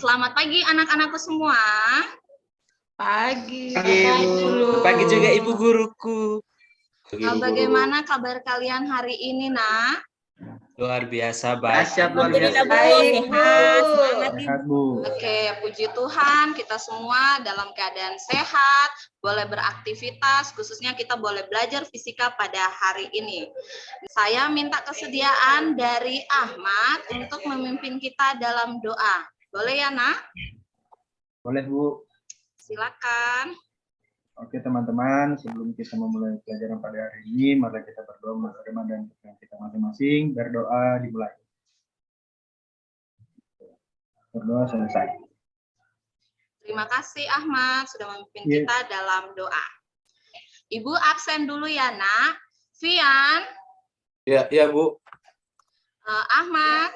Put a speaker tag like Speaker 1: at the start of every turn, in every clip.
Speaker 1: Selamat pagi anak-anakku semua.
Speaker 2: Pagi.
Speaker 3: Pagi juga Ibu Guruku.
Speaker 1: Bagaimana kabar kalian hari ini, Nak?
Speaker 3: Luar biasa baik.
Speaker 2: Luar biasa.
Speaker 1: Sehat, semangat
Speaker 2: Sehat, Bu.
Speaker 1: Oke, puji Tuhan kita semua dalam keadaan sehat, boleh beraktivitas, khususnya kita boleh belajar fisika pada hari ini. Saya minta kesediaan dari Ahmad untuk memimpin kita dalam doa. Boleh ya, Nak?
Speaker 2: Boleh, Bu.
Speaker 1: Silakan.
Speaker 2: Oke, teman-teman, sebelum kita memulai pelajaran pada hari ini, mari kita berdoa bersama dan kita masing-masing. Berdoa dimulai. Berdoa selesai.
Speaker 1: Terima kasih Ahmad sudah memimpin kita dalam doa. Ibu absen dulu ya, Nak. Fian.
Speaker 3: Ya, Bu.
Speaker 1: Ahmad.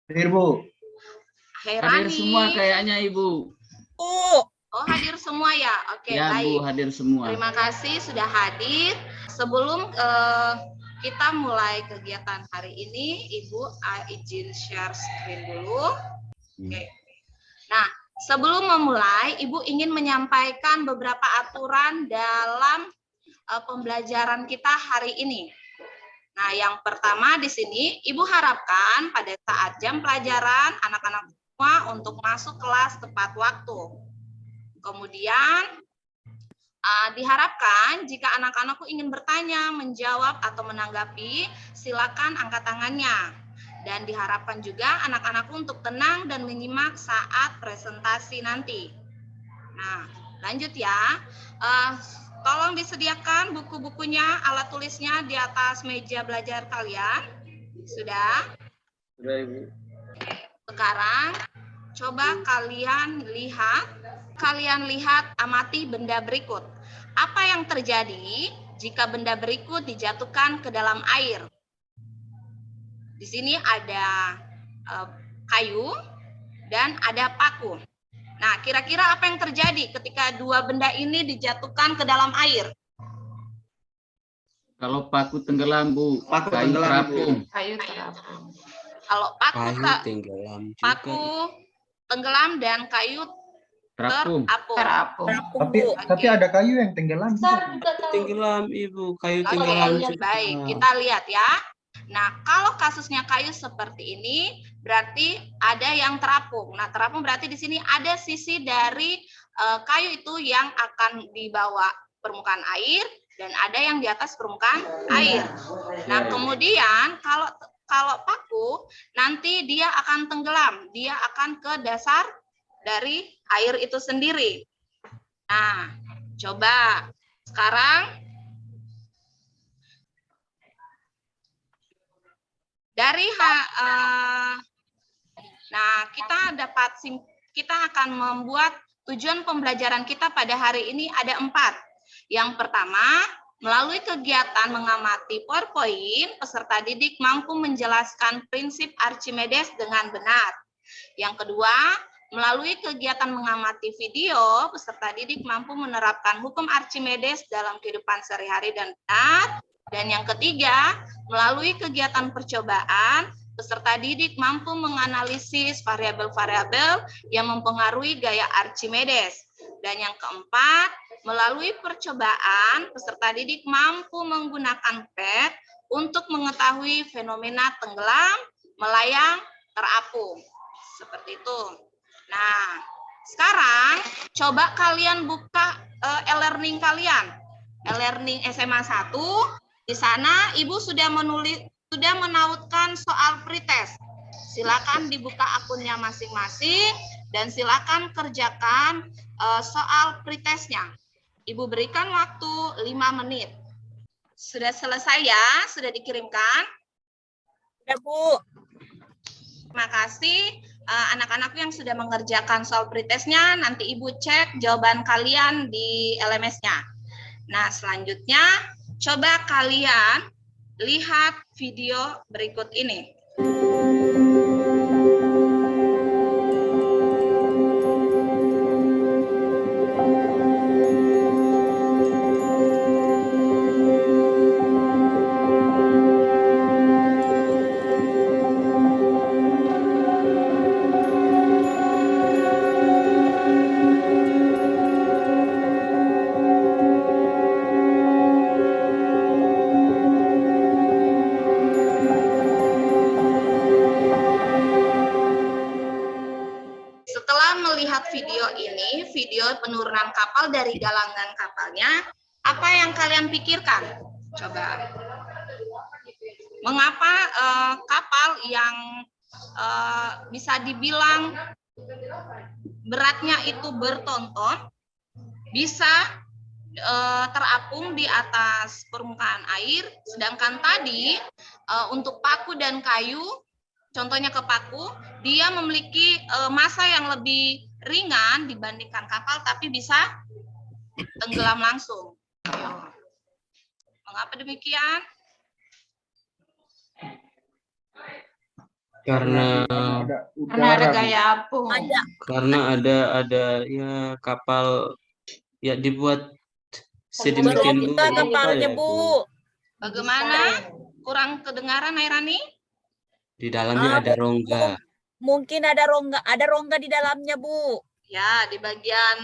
Speaker 2: Hadir, Bu.
Speaker 1: Hadir
Speaker 4: semua kayaknya, Ibu.
Speaker 1: Oh, hadir semua ya? Oke,
Speaker 4: ya,
Speaker 1: baik.
Speaker 4: Bu, hadir semua.
Speaker 1: Terima kasih sudah hadir. Sebelum kita mulai kegiatan hari ini, Ibu izin share screen dulu. Oke. Nah, sebelum memulai, Ibu ingin menyampaikan beberapa aturan dalam pembelajaran kita hari ini. Nah, yang pertama di sini, Ibu harapkan pada saat jam pelajaran, anak-anak semua untuk masuk kelas tepat waktu. Kemudian diharapkan jika anak-anakku ingin bertanya, menjawab, atau menanggapi, silakan angkat tangannya. Dan diharapkan juga anak-anakku untuk tenang dan menyimak saat presentasi nanti. Nah, lanjut ya. Tolong disediakan buku-bukunya, alat tulisnya di atas meja belajar kalian. Sudah?
Speaker 3: Sudah, Ibu.
Speaker 1: Sekarang coba kalian lihat, amati benda berikut. Apa yang terjadi jika benda berikut dijatuhkan ke dalam air? Di sini ada kayu dan ada paku. Nah, kira-kira apa yang terjadi ketika dua benda ini dijatuhkan ke dalam air?
Speaker 4: Kalau paku tenggelam, Bu.
Speaker 2: Paku
Speaker 4: Kayu
Speaker 2: tenggelam,
Speaker 4: terapung.
Speaker 2: Kayu terapung.
Speaker 1: Kalau paku
Speaker 3: tenggelam juga.
Speaker 1: paku tenggelam dan kayu
Speaker 4: Terapung.
Speaker 2: Tapi ada kayu yang tenggelam.
Speaker 3: Tenggelam, Ibu. Kayu
Speaker 1: Oke,
Speaker 3: tenggelam juga.
Speaker 1: baik. Kita lihat ya. Nah, kalau kasusnya kayu seperti ini, berarti ada yang terapung. Nah, terapung berarti di sini ada sisi dari kayu itu yang akan di bawah permukaan air dan ada yang di atas permukaan air. Nah, kemudian kalau paku nanti dia akan tenggelam, dia akan ke dasar dari air itu sendiri. Nah, coba sekarang dari kita akan membuat tujuan pembelajaran kita pada hari ini ada 4. Yang pertama, melalui kegiatan mengamati PowerPoint, peserta didik mampu menjelaskan prinsip Archimedes dengan benar. Yang kedua, melalui kegiatan mengamati video, peserta didik mampu menerapkan hukum Archimedes dalam kehidupan sehari-hari dan benar. Dan yang ketiga, melalui kegiatan percobaan, peserta didik mampu menganalisis variabel-variabel yang mempengaruhi gaya Archimedes. Dan yang keempat, melalui percobaan, peserta didik mampu menggunakan PET untuk mengetahui fenomena tenggelam, melayang, terapung. Seperti itu. Nah, sekarang coba kalian buka e-learning kalian. E-learning SMA 1. Di sana Ibu sudah menautkan soal pretest. Silakan dibuka akunnya masing-masing dan silakan kerjakan soal pretestnya. Ibu berikan waktu 5 menit. Sudah selesai ya? Sudah dikirimkan?
Speaker 5: Ya, Bu.
Speaker 1: Terima kasih anak-anakku yang sudah mengerjakan soal pretestnya. Nanti Ibu cek jawaban kalian di LMS-nya. Nah, selanjutnya coba kalian lihat video berikut ini. penurunan kapal dari galangan kapalnya, apa yang kalian pikirkan? Coba. Mengapa kapal yang bisa dibilang beratnya itu bertonton bisa terapung di atas permukaan air, sedangkan tadi untuk paku dan kayu, contohnya ke paku, dia memiliki massa yang lebih ringan dibandingkan kapal, tapi bisa tenggelam langsung. Mengapa demikian?
Speaker 3: Karena
Speaker 1: Karena ada gaya apung.
Speaker 3: karena ada ya kapal ya dibuat sedemikian
Speaker 5: Berlomba
Speaker 3: rupa
Speaker 5: kapalnya,
Speaker 3: ya,
Speaker 5: Bu.
Speaker 1: Bagaimana? Kurang kedengaran, Nairani?
Speaker 3: Di dalamnya ada rongga.
Speaker 5: Mungkin ada rongga di dalamnya, Bu.
Speaker 1: Ya, di bagian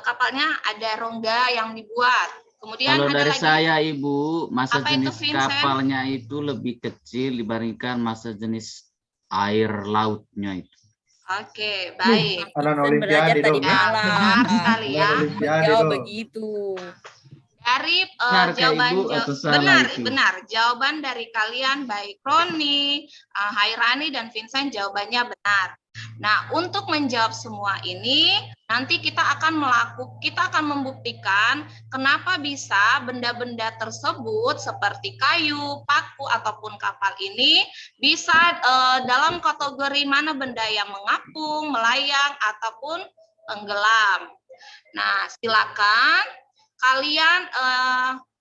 Speaker 1: kapalnya ada rongga yang dibuat. Kemudian
Speaker 4: Kalau
Speaker 1: ada
Speaker 4: dari
Speaker 1: lagi.
Speaker 4: saya, Ibu, masa
Speaker 1: Apa itu,
Speaker 4: jenis
Speaker 1: Vincent?
Speaker 4: kapalnya itu lebih kecil dibandingkan masa jenis air lautnya itu.
Speaker 1: Oke, baik.
Speaker 2: Anak
Speaker 5: Vincent belajar
Speaker 2: Olimpiade
Speaker 5: tadi
Speaker 2: dong.
Speaker 1: Ya,
Speaker 5: malam.
Speaker 1: benar sekali ya.
Speaker 2: Anak Olimpiade
Speaker 5: Jawab
Speaker 2: dong.
Speaker 5: begitu.
Speaker 1: Dari
Speaker 4: Benar, Kak
Speaker 1: jawaban
Speaker 4: Ibu, atau salah
Speaker 1: benar,
Speaker 4: itu?
Speaker 1: benar. Jawaban dari kalian baik Roni, Hairani dan Vincent jawabannya benar. Nah, untuk menjawab semua ini nanti kita akan membuktikan kenapa bisa benda-benda tersebut seperti kayu, paku ataupun kapal ini bisa dalam kategori mana benda yang mengapung, melayang ataupun tenggelam. Nah, silakan kalian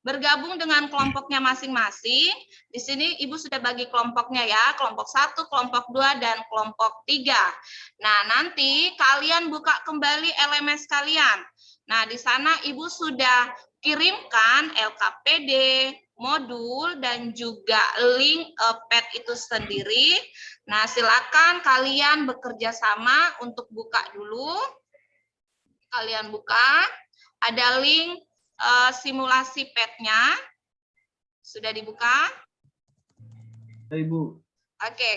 Speaker 1: bergabung dengan kelompoknya masing-masing. Di sini Ibu sudah bagi kelompoknya ya, kelompok 1, kelompok 2, dan kelompok 3. Nah, nanti kalian buka kembali LMS kalian. Nah, di sana Ibu sudah kirimkan LKPD, modul, dan juga link pad itu sendiri. Nah, silakan kalian bekerja sama untuk buka dulu. Kalian buka. Ada link simulasi pad-nya. Sudah dibuka?
Speaker 2: Ibu.
Speaker 1: Oke.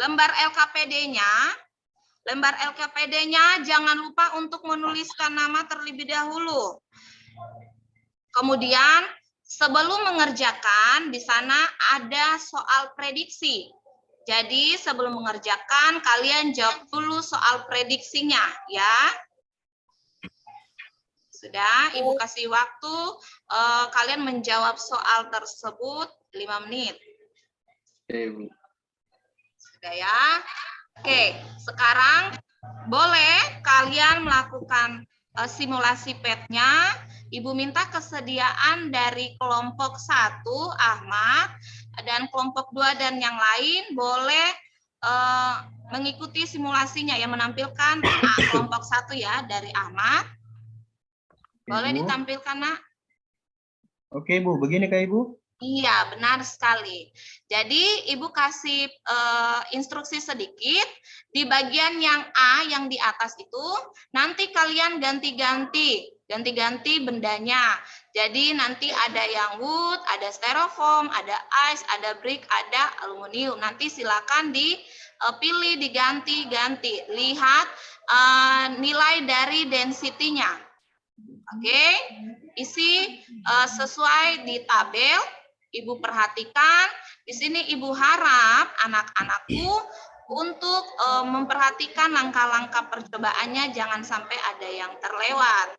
Speaker 1: Lembar LKPD-nya jangan lupa untuk menuliskan nama terlebih dahulu. Kemudian sebelum mengerjakan di sana ada soal prediksi. Jadi sebelum mengerjakan kalian jawab dulu soal prediksinya ya. Sudah, Ibu kasih waktu kalian menjawab soal tersebut 5 menit. Sudah ya. Oke, sekarang boleh kalian melakukan simulasi pad-nya. Ibu minta kesediaan dari kelompok 1, Ahmad, dan kelompok 2 dan yang lain boleh mengikuti simulasinya yang menampilkan kelompok 1 ya dari Ahmad. Boleh
Speaker 2: Ibu.
Speaker 1: ditampilkan, Nak?
Speaker 2: Oke, Ibu. Begini Kak Ibu.
Speaker 1: Iya, benar sekali. Jadi, Ibu kasih instruksi sedikit. Di bagian yang A, yang di atas itu, nanti kalian ganti-ganti bendanya. Jadi, nanti ada yang wood, ada styrofoam, ada ice, ada brick, ada aluminium. Nanti silakan dipilih, diganti-ganti. Lihat nilai dari density-nya. Oke, isi sesuai di tabel. Ibu perhatikan. Di sini Ibu harap anak-anakku untuk memperhatikan langkah-langkah percobaannya, jangan sampai ada yang terlewat.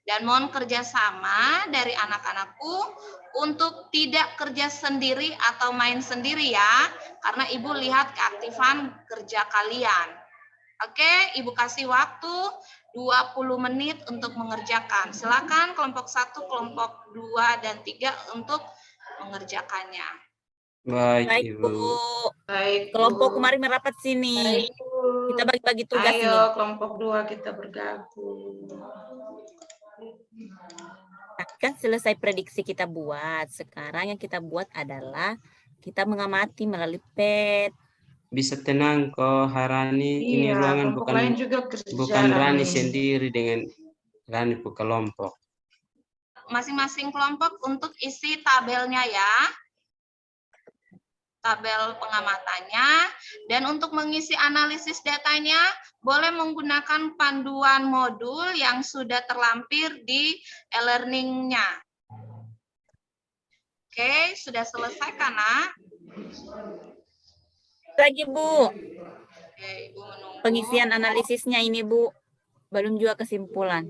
Speaker 1: Dan mohon kerjasama dari anak-anakku untuk tidak kerja sendiri atau main sendiri ya, karena Ibu lihat keaktifan kerja kalian. Oke, Ibu kasih waktu 20 menit untuk mengerjakan. Silakan kelompok 1, kelompok 2, dan 3 untuk mengerjakannya.
Speaker 3: Baik,
Speaker 5: Baik,
Speaker 3: Ibu.
Speaker 5: Bu.
Speaker 1: Baik,
Speaker 5: Kelompok kemarin merapat sini. Kita bagi-bagi tugas
Speaker 1: Ayo,
Speaker 5: ini.
Speaker 1: kelompok 2 kita bergabung.
Speaker 5: Nah, kan selesai prediksi kita buat. Sekarang yang kita buat adalah kita mengamati melalui pad.
Speaker 3: Bisa tenang kok, Harani. Ini
Speaker 1: Iya,
Speaker 3: ruangan
Speaker 1: kelompok lain juga kerja.
Speaker 3: bukan Rani sendiri dengan Rani kelompok.
Speaker 1: Masing-masing kelompok untuk isi tabelnya ya. tabel pengamatannya, dan untuk mengisi analisis datanya boleh menggunakan panduan modul yang sudah terlampir di e-learning-nya. Oke, sudah selesai kan, Nak?
Speaker 5: Lagi Bu,
Speaker 1: Oke, Ibu menunggu.
Speaker 5: pengisian analisisnya ini Bu, belum juga kesimpulan.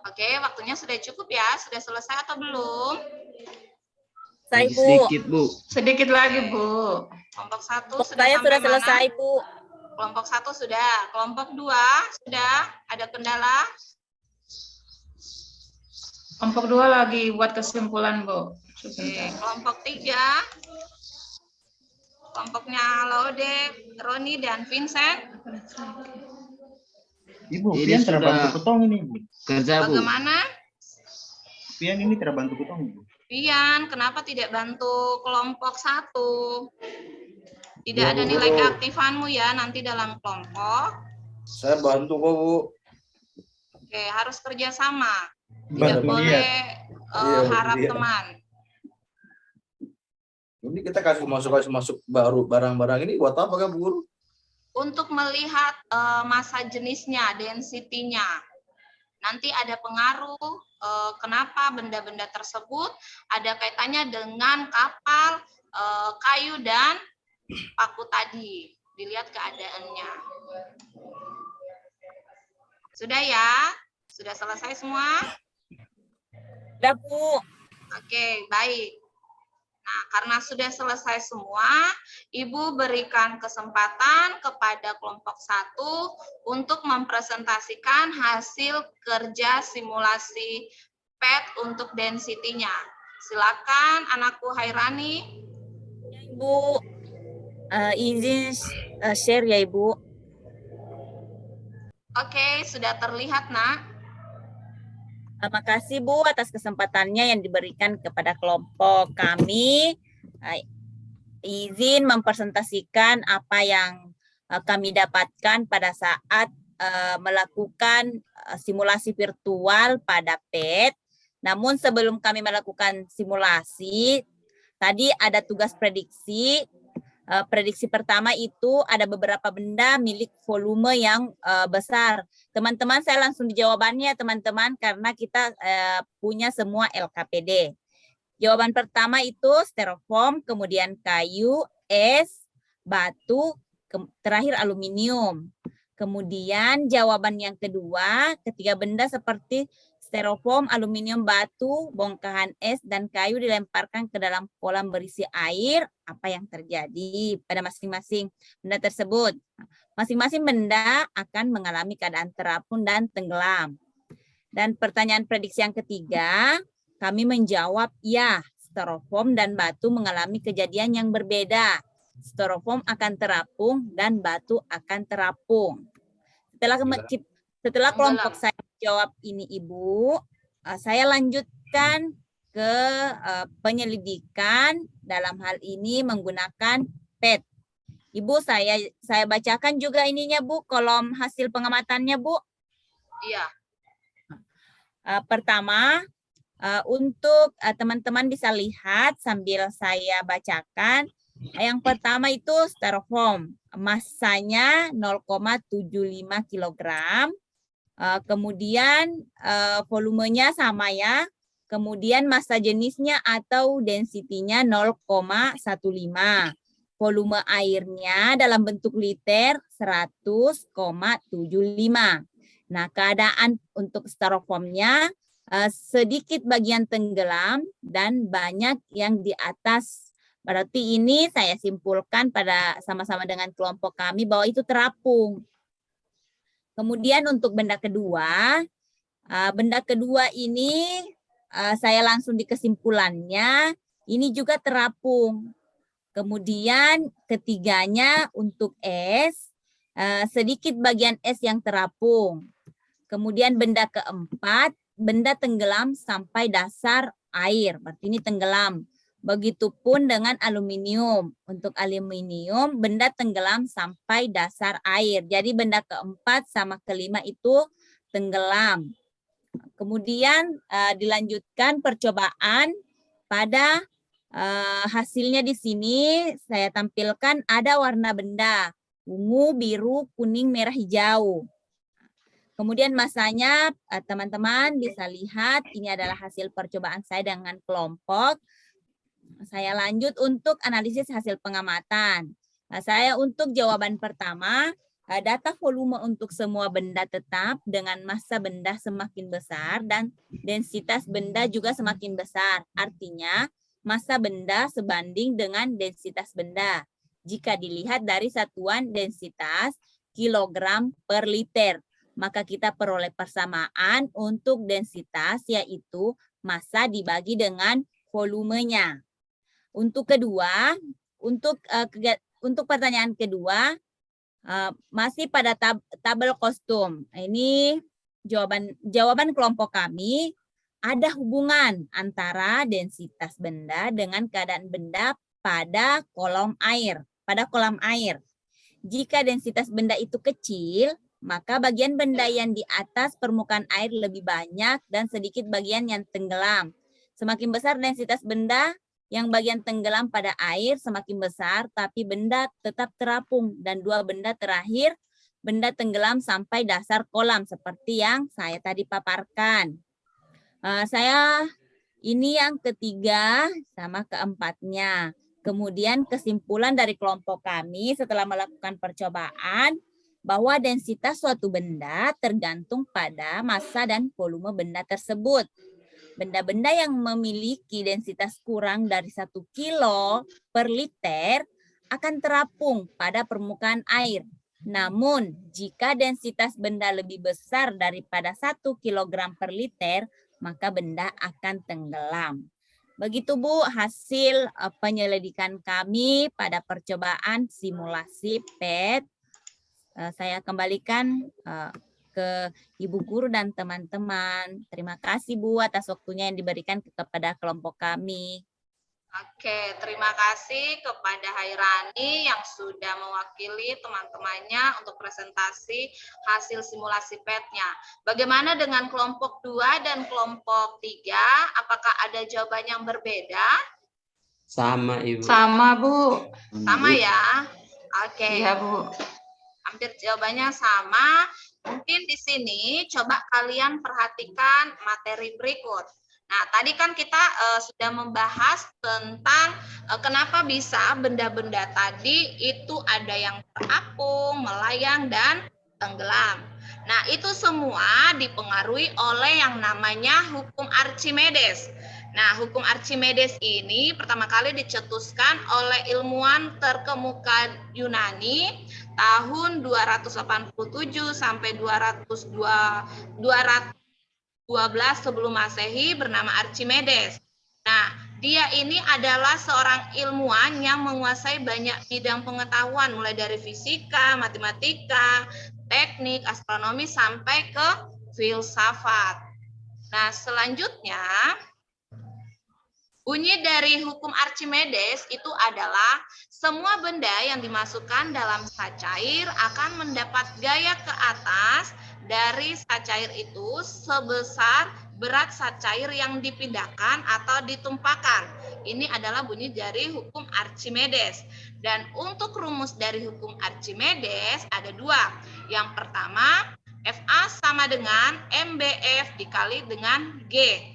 Speaker 1: Oke, waktunya sudah cukup ya? Sudah selesai atau belum?
Speaker 5: Saya
Speaker 4: Lagi
Speaker 5: Bu,
Speaker 4: sedikit, Bu.
Speaker 1: Sedikit lagi, Bu. Kelompok 1 sudah
Speaker 5: saya
Speaker 1: sampai
Speaker 5: sudah
Speaker 1: mana?
Speaker 5: selesai Bu.
Speaker 1: Kelompok 1 sudah. Kelompok 2 sudah. Ada kendala?
Speaker 6: Kelompok 2 lagi buat kesimpulan, Bu.
Speaker 1: Oke, kelompok 3. Kelompoknya Laude, Roni, dan Vincent.
Speaker 2: Ibu,
Speaker 4: Ini
Speaker 2: Pian
Speaker 4: sudah-
Speaker 2: terbantu ketong ini, Bu.
Speaker 4: Kerja, Bu.
Speaker 1: Bagaimana?
Speaker 2: Pian ini terbantu ketong, Bu.
Speaker 1: Pian, kenapa tidak bantu kelompok 1? Tidak
Speaker 7: Ya,
Speaker 1: ada
Speaker 7: Bu.
Speaker 1: nilai keaktifanmu ya nanti dalam kelompok.
Speaker 7: Saya bantu kok, Bu.
Speaker 1: Oke, harus kerjasama. Tidak
Speaker 2: Bantu
Speaker 1: boleh
Speaker 2: lihat.
Speaker 7: Iya,
Speaker 1: harap
Speaker 7: iya.
Speaker 1: teman.
Speaker 7: Ini kita kasih masuk baru barang-barang ini buat apa kan, Bu Guru?
Speaker 1: Untuk melihat massa jenisnya, density-nya. Nanti ada pengaruh kenapa benda-benda tersebut ada kaitannya dengan kapal, kayu, dan paku tadi. Dilihat keadaannya. Sudah ya? Sudah selesai semua?
Speaker 5: Udah Bu,
Speaker 1: Oke, baik. Nah, karena sudah selesai semua, Ibu berikan kesempatan kepada kelompok 1 untuk mempresentasikan hasil kerja simulasi PET untuk density-nya. Silakan anakku Hairani.
Speaker 5: Ibu. Izin share ya Ibu.
Speaker 1: Oke, sudah terlihat, Nak.
Speaker 5: Terima kasih Bu atas kesempatannya yang diberikan kepada kelompok kami. Izin mempresentasikan apa yang kami dapatkan pada saat melakukan simulasi virtual pada PET. Namun sebelum kami melakukan simulasi, tadi ada tugas prediksi. Prediksi pertama itu ada beberapa benda milik volume yang besar. Teman-teman, saya langsung di jawabannya teman-teman karena kita punya semua LKPD. Jawaban pertama itu styrofoam, kemudian kayu, es, batu, terakhir aluminium. Kemudian jawaban yang kedua, ketiga benda seperti styrofoam, aluminium, batu, bongkahan es, dan kayu dilemparkan ke dalam kolam berisi air. Apa yang terjadi pada masing-masing benda tersebut? Masing-masing benda akan mengalami keadaan terapung dan tenggelam. Dan pertanyaan prediksi yang ketiga, kami menjawab ya, styrofoam dan batu mengalami kejadian yang berbeda. Styrofoam akan terapung dan batu akan terapung. Setelah kelompok saya jawab ini Ibu, saya lanjutkan ke penyelidikan dalam hal ini menggunakan PET. Ibu, saya bacakan juga ininya Bu, kolom hasil pengamatannya Bu.
Speaker 1: Iya.
Speaker 5: Pertama, untuk teman-teman bisa lihat sambil saya bacakan. Yang pertama itu styrofoam, massanya 0,75 kg. Kemudian volumenya sama ya. Kemudian massa jenisnya atau density-nya 0,15. Volume airnya dalam bentuk liter 100,75. Nah, keadaan untuk styrofoamnya sedikit bagian tenggelam dan banyak yang di atas. Berarti ini saya simpulkan pada sama-sama dengan kelompok kami bahwa itu terapung. Kemudian untuk benda kedua ini saya langsung di kesimpulannya, ini juga terapung. Kemudian ketiganya untuk es, sedikit bagian es yang terapung. Kemudian benda keempat, benda tenggelam sampai dasar air, berarti ini tenggelam. Begitupun dengan aluminium. Untuk aluminium, benda tenggelam sampai dasar air. Jadi benda keempat sama kelima itu tenggelam. Kemudian dilanjutkan percobaan pada Hasilnya di sini saya tampilkan ada warna benda ungu, biru, kuning, merah, hijau. Kemudian masanya teman-teman bisa lihat ini adalah hasil percobaan saya dengan kelompok. Saya lanjut untuk analisis hasil pengamatan. Nah, saya untuk jawaban pertama, data volume untuk semua benda tetap dengan massa benda semakin besar dan densitas benda juga semakin besar. Artinya massa benda sebanding dengan densitas benda. Jika dilihat dari satuan densitas kilogram per liter, maka kita peroleh persamaan untuk densitas yaitu massa dibagi dengan volumenya. Untuk kedua, untuk pertanyaan kedua, masih pada tabel kostum. Ini jawaban kelompok kami, ada hubungan antara densitas benda dengan keadaan benda pada kolam air. Jika densitas benda itu kecil, maka bagian benda yang di atas permukaan air lebih banyak dan sedikit bagian yang tenggelam. Semakin besar densitas benda, yang bagian tenggelam pada air semakin besar, tapi benda tetap terapung. Dan dua benda terakhir, benda tenggelam sampai dasar kolam, seperti yang saya tadi paparkan. Ini yang ketiga sama keempatnya. Kemudian kesimpulan dari kelompok kami setelah melakukan percobaan, bahwa densitas suatu benda tergantung pada massa dan volume benda tersebut. Benda-benda yang memiliki densitas kurang dari 1 kilo per liter akan terapung pada permukaan air. Namun, jika densitas benda lebih besar daripada 1 kilogram per liter, maka benda akan tenggelam. Begitu Bu, hasil penyelidikan kami pada percobaan simulasi PET. Saya kembalikan ke Ibu Guru dan teman-teman. Terima kasih Bu atas waktunya yang diberikan kepada kelompok kami.
Speaker 1: Oke, terima kasih kepada Hairani yang sudah mewakili teman-temannya untuk presentasi hasil simulasi PET-nya. Bagaimana dengan kelompok 2 dan kelompok 3? Apakah ada jawaban yang berbeda?
Speaker 3: Sama Ibu.
Speaker 6: Sama Bu.
Speaker 1: Sama ya? Oke.
Speaker 6: Iya Bu.
Speaker 1: Hampir jawabannya sama. Mungkin di sini coba kalian perhatikan materi berikut. Nah, tadi kan kita sudah membahas tentang kenapa bisa benda-benda tadi itu ada yang terapung, melayang, dan tenggelam. Nah, itu semua dipengaruhi oleh yang namanya hukum Archimedes. Nah, hukum Archimedes ini pertama kali dicetuskan oleh ilmuwan terkemuka Yunani tahun 287 sampai 212 sebelum Masehi bernama Archimedes. Nah, dia ini adalah seorang ilmuwan yang menguasai banyak bidang pengetahuan mulai dari fisika, matematika, teknik, astronomi sampai ke filsafat. Nah, selanjutnya bunyi dari hukum Archimedes itu adalah semua benda yang dimasukkan dalam zat cair akan mendapat gaya ke atas dari zat cair itu sebesar berat zat cair yang dipindahkan atau ditumpahkan. Ini adalah bunyi dari hukum Archimedes. Dan untuk rumus dari hukum Archimedes ada dua. Yang pertama, FA sama dengan MBF dikali dengan G.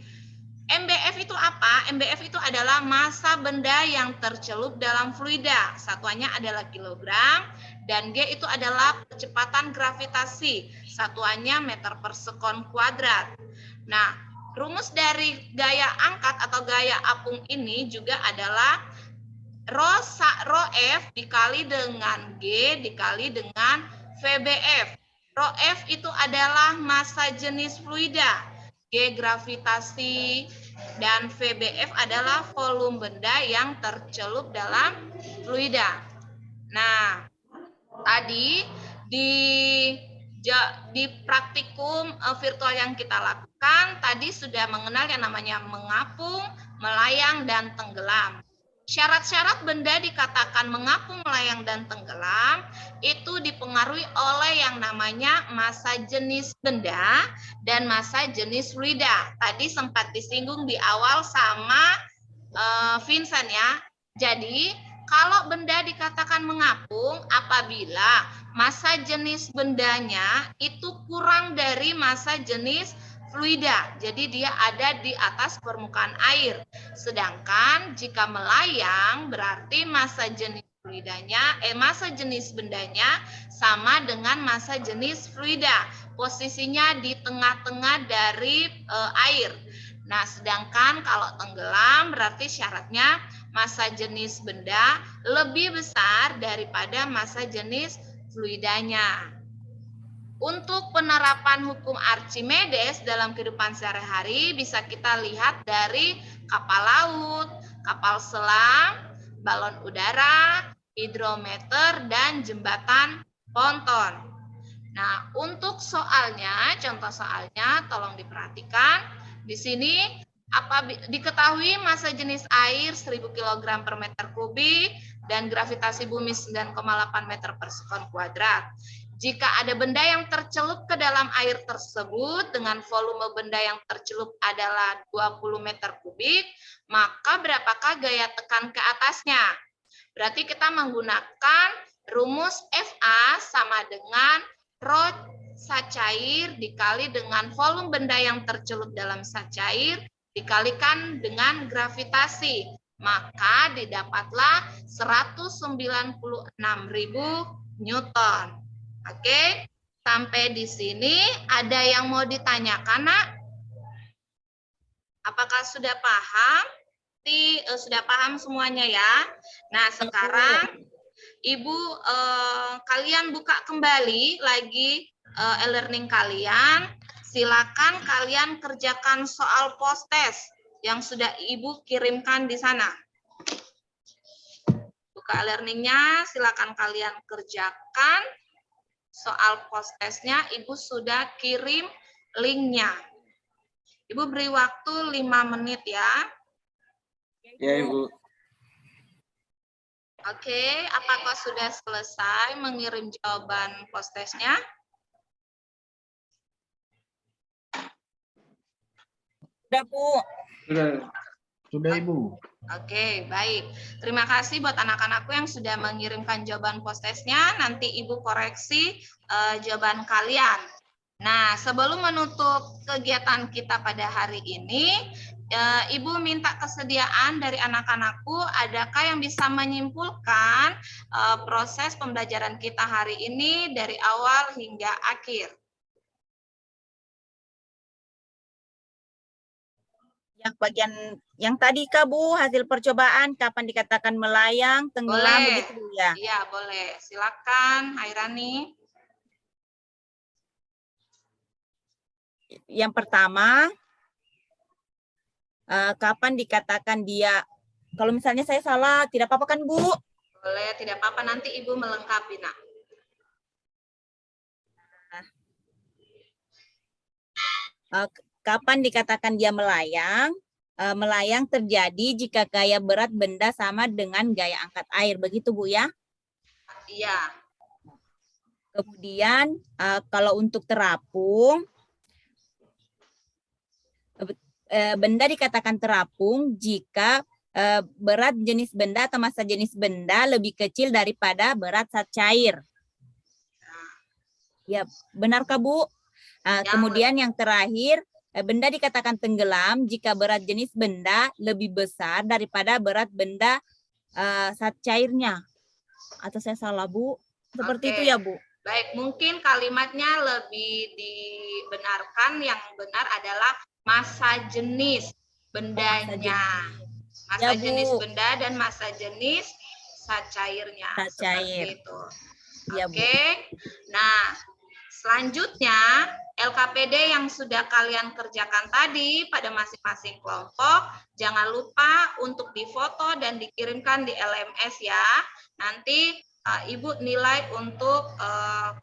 Speaker 1: MBF itu apa? MBF itu adalah massa benda yang tercelup dalam fluida. Satuannya adalah kilogram. Dan G itu adalah kecepatan gravitasi. Satuannya meter per sekon kuadrat. Nah, rumus dari gaya angkat atau gaya apung ini juga adalah Rho F dikali dengan G dikali dengan VBF. Rho F itu adalah massa jenis fluida. G gravitasi, dan VBF adalah volume benda yang tercelup dalam fluida. Nah, tadi di praktikum virtual yang kita lakukan, tadi sudah mengenal yang namanya mengapung, melayang, dan tenggelam. Syarat-syarat benda dikatakan mengapung, melayang, dan tenggelam itu dipengaruhi oleh yang namanya massa jenis benda dan massa jenis fluida. Tadi sempat disinggung di awal sama Vincent ya. Jadi kalau benda dikatakan mengapung apabila massa jenis bendanya itu kurang dari massa jenis fluida. Jadi dia ada di atas permukaan air. Sedangkan jika melayang berarti massa jenis massa jenis bendanya sama dengan massa jenis fluida. Posisinya di tengah-tengah dari air. Nah, sedangkan kalau tenggelam berarti syaratnya massa jenis benda lebih besar daripada massa jenis fluidanya. Untuk penerapan hukum Archimedes dalam kehidupan sehari-hari bisa kita lihat dari kapal laut, kapal selam, balon udara, hidrometer, dan jembatan ponton. Nah, untuk soalnya, contoh soalnya tolong diperhatikan. Di sini diketahui massa jenis air 1000 kg per meter kubik dan gravitasi bumi 9,8 meter per sekon kuadrat. Jika ada benda yang tercelup ke dalam air tersebut dengan volume benda yang tercelup adalah 20 meter kubik, maka berapakah gaya tekan ke atasnya? Berarti kita menggunakan rumus FA sama dengan rho zat cair dikali dengan volume benda yang tercelup dalam zat cair dikalikan dengan gravitasi. Maka didapatlah 196.000 Newton. Oke, sampai di sini ada yang mau ditanyakan, Nak? Apakah sudah paham? Sudah paham semuanya ya? Nah, sekarang Ibu kalian buka kembali lagi e-learning kalian. Silakan kalian kerjakan soal post-test yang sudah Ibu kirimkan di sana. Buka e-learningnya, silakan kalian kerjakan. Soal post-testnya Ibu sudah kirim linknya. Ibu beri waktu 5 menit ya.
Speaker 3: Ya, Ibu.
Speaker 1: Oke, apakah sudah selesai mengirim jawaban post-testnya?
Speaker 5: Sudah, Bu.
Speaker 2: Sudah, Ibu.
Speaker 1: Oke, baik. Terima kasih buat anak-anakku yang sudah mengirimkan jawaban post-testnya. Nanti Ibu koreksi jawaban kalian. Nah, sebelum menutup kegiatan kita pada hari ini, Ibu minta kesediaan dari anak-anakku, adakah yang bisa menyimpulkan proses pembelajaran kita hari ini dari awal hingga akhir?
Speaker 5: Yang bagian yang tadi Kak Bu, hasil percobaan kapan dikatakan melayang, tenggelam,
Speaker 1: Boleh.
Speaker 5: begitu Bu ya?
Speaker 1: Iya, boleh. Silakan, Hairani.
Speaker 5: Yang pertama, kapan dikatakan dia, kalau misalnya saya salah, tidak apa-apa kan Bu?
Speaker 1: Boleh, tidak apa-apa. Nanti Ibu melengkapi, Nak.
Speaker 5: Kapan dikatakan dia melayang? Melayang terjadi jika gaya berat benda sama dengan gaya angkat air. Begitu Bu ya?
Speaker 1: Iya.
Speaker 5: Kemudian kalau untuk terapung, benda dikatakan terapung jika berat jenis benda atau massa jenis benda lebih kecil daripada berat zat cair. Ya, benarkah Bu? Kemudian yang terakhir, benda dikatakan tenggelam jika berat jenis benda lebih besar daripada berat benda zat cairnya. Atau saya salah Bu? Seperti itu ya Bu?
Speaker 1: Baik, mungkin kalimatnya lebih dibenarkan. Yang benar adalah massa jenis bendanya. Massa jenis benda dan massa jenis zat cairnya.
Speaker 5: Zat cair.
Speaker 1: Seperti itu.
Speaker 5: Ya,
Speaker 1: Oke. Nah, selanjutnya LKPD yang sudah kalian kerjakan tadi pada masing-masing kelompok, jangan lupa untuk difoto dan dikirimkan di LMS ya. Nanti Ibu nilai untuk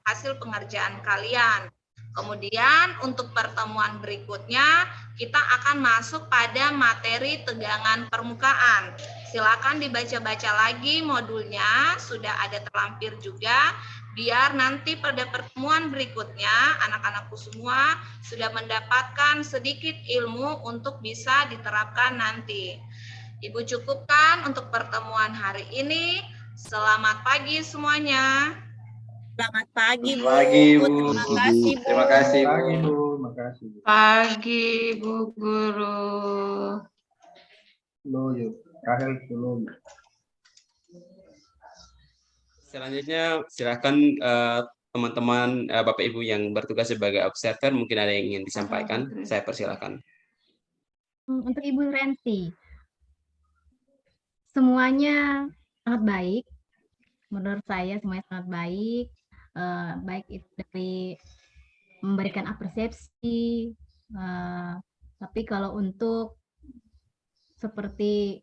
Speaker 1: hasil pengerjaan kalian. Kemudian untuk pertemuan berikutnya, kita akan masuk pada materi tegangan permukaan. Silakan dibaca-baca lagi modulnya, sudah ada terlampir juga, biar nanti pada pertemuan berikutnya, anak-anakku semua sudah mendapatkan sedikit ilmu untuk bisa diterapkan nanti. Ibu cukupkan untuk pertemuan hari ini. Selamat pagi semuanya.
Speaker 5: Selamat pagi, Bu.
Speaker 2: Pagi, Bu.
Speaker 5: Terima kasih, Bu.
Speaker 3: Terima kasih, Bu.
Speaker 2: Pagi, Bu. Terima kasih.
Speaker 6: Pagi, Bu Guru.
Speaker 2: Lo yuk. Rahel dulu.
Speaker 3: Selanjutnya silakan teman-teman Bapak Ibu yang bertugas sebagai observer mungkin ada yang ingin disampaikan. Saya persilakan.
Speaker 8: Untuk Ibu Rensi, semuanya sangat baik. Menurut saya semuanya sangat baik. Baik itu dari memberikan apresiasi. Tapi kalau untuk seperti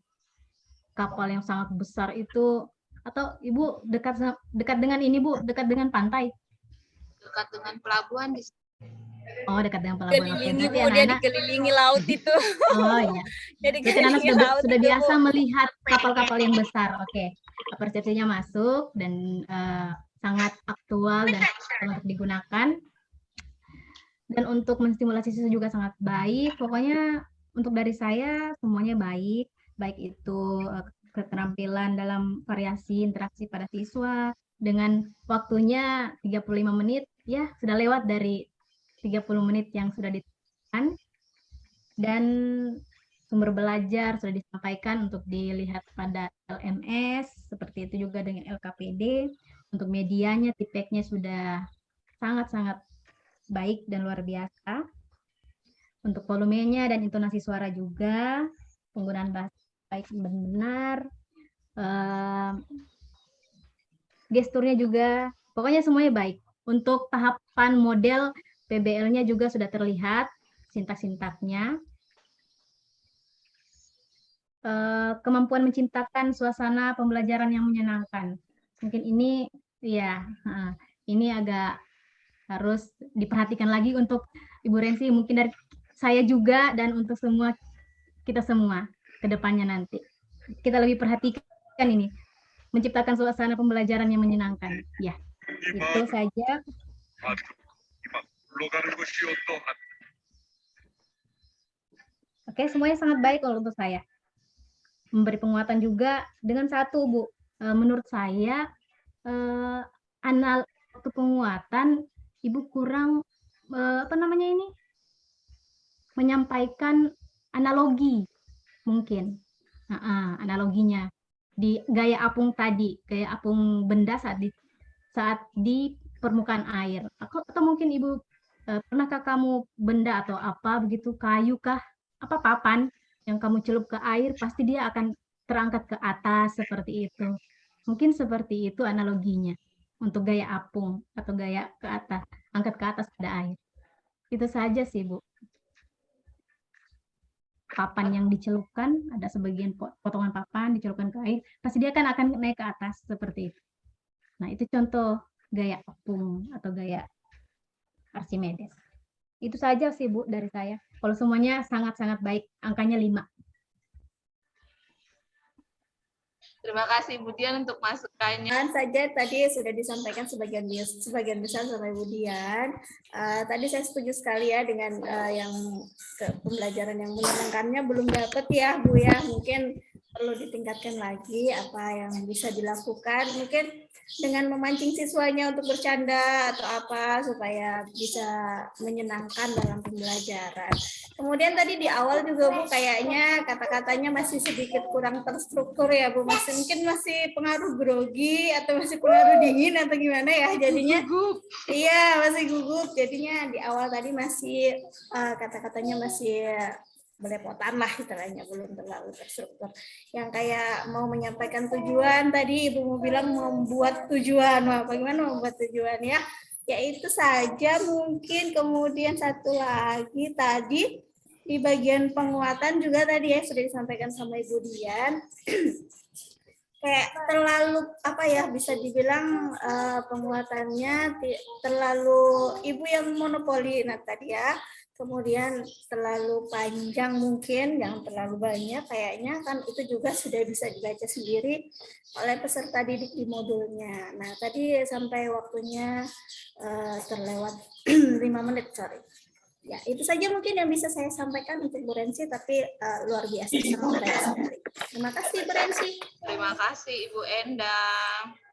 Speaker 8: kapal yang sangat besar itu, atau Ibu dekat dengan ini, Bu, dekat dengan pantai?
Speaker 1: Dekat dengan pelabuhan di
Speaker 8: Oh, dekat dengan pelabuhan. Oke,
Speaker 5: Kelilingi,
Speaker 8: berarti
Speaker 5: Bu, dia
Speaker 8: anak-anak,
Speaker 5: dikelilingi laut itu.
Speaker 8: oh iya.
Speaker 5: Dia
Speaker 8: Berarti anak
Speaker 5: dikelilingi laut
Speaker 8: sudah
Speaker 5: itu,
Speaker 8: biasa
Speaker 5: Bu.
Speaker 8: melihat kapal-kapal yang besar. Oke, persepsinya masuk dan sangat aktual dan untuk digunakan. Dan untuk menstimulasi siswa juga sangat baik. Pokoknya untuk dari saya semuanya baik. Baik itu keterampilan dalam variasi interaksi pada siswa dengan waktunya 35 menit, ya sudah lewat dari 30 menit yang sudah ditentukan. Dan sumber belajar sudah disampaikan untuk dilihat pada LMS, seperti itu juga dengan LKPD. Untuk medianya, tipeknya sudah sangat-sangat baik dan luar biasa. Untuk volumenya dan intonasi suara juga, penggunaan bahasa baik benar, gesturnya juga, pokoknya semuanya baik. Untuk tahapan model PBL-nya juga sudah terlihat, sintak-sintaknya. Kemampuan menciptakan suasana pembelajaran yang menyenangkan. Mungkin ini, ya, ini agak harus diperhatikan lagi untuk Ibu Rensi, mungkin dari saya juga dan untuk semua kita semua ke depannya nanti. Kita lebih perhatikan ini, menciptakan suasana pembelajaran yang menyenangkan. Ya, itu saja. Oke, semuanya sangat baik kalau untuk saya. Memberi penguatan juga dengan satu, Bu. Menurut saya, waktu penguatan, Ibu kurang, menyampaikan analogi, mungkin. Analoginya. Di gaya apung tadi, gaya apung benda saat di permukaan air. Atau mungkin Ibu, pernahkah kamu benda atau apa begitu, kayu kah, apa papan yang kamu celup ke air, pasti dia akan terangkat ke atas seperti itu. Mungkin seperti itu analoginya untuk gaya apung atau gaya ke atas, angkat ke atas pada air. Itu saja sih, Bu. Papan yang dicelupkan, ada sebagian potongan papan dicelupkan ke air, pasti dia akan naik ke atas seperti itu. Nah, itu contoh gaya apung atau gaya Archimedes. Itu saja sih, Bu, dari saya. Kalau semuanya sangat-sangat baik, angkanya 5.
Speaker 1: Terima kasih Bu Dian untuk masukannya.
Speaker 9: Dan saja tadi sudah disampaikan sebagian besar sama Ibu Dian. Tadi saya setuju sekali ya dengan yang pembelajaran yang menyenangkannya belum dapat ya Bu ya. Mungkin perlu ditingkatkan lagi apa yang bisa dilakukan. Mungkin dengan memancing siswanya untuk bercanda atau apa supaya bisa menyenangkan dalam pembelajaran. Kemudian tadi di awal juga Bu kayaknya kata-katanya masih sedikit kurang terstruktur ya Bu, mungkin masih pengaruh grogi atau masih pengaruh dingin atau gimana ya jadinya. Iya masih gugup jadinya di awal tadi masih kata-katanya masih belepotan lah istilahnya, belum terlalu terstruktur. Yang kayak mau menyampaikan tujuan tadi Ibu mau bilang membuat tujuan, bagaimana membuat tujuan ya? Ya itu saja mungkin. Kemudian satu lagi tadi di bagian penguatan juga tadi ya sudah disampaikan sama Ibu Dian. Kayak terlalu apa ya bisa dibilang penguatannya terlalu Ibu yang monopoli nah tadi ya. Kemudian terlalu panjang mungkin, jangan terlalu banyak kayaknya kan itu juga sudah bisa dibaca sendiri oleh peserta didik di modulnya. Nah tadi sampai waktunya terlewat 5 menit, sorry. Ya, itu saja mungkin yang bisa saya sampaikan untuk Bu Rensi, tapi luar biasa, sangat baik sekali. Terima kasih Bu Rensi.
Speaker 1: Terima kasih Ibu Endang.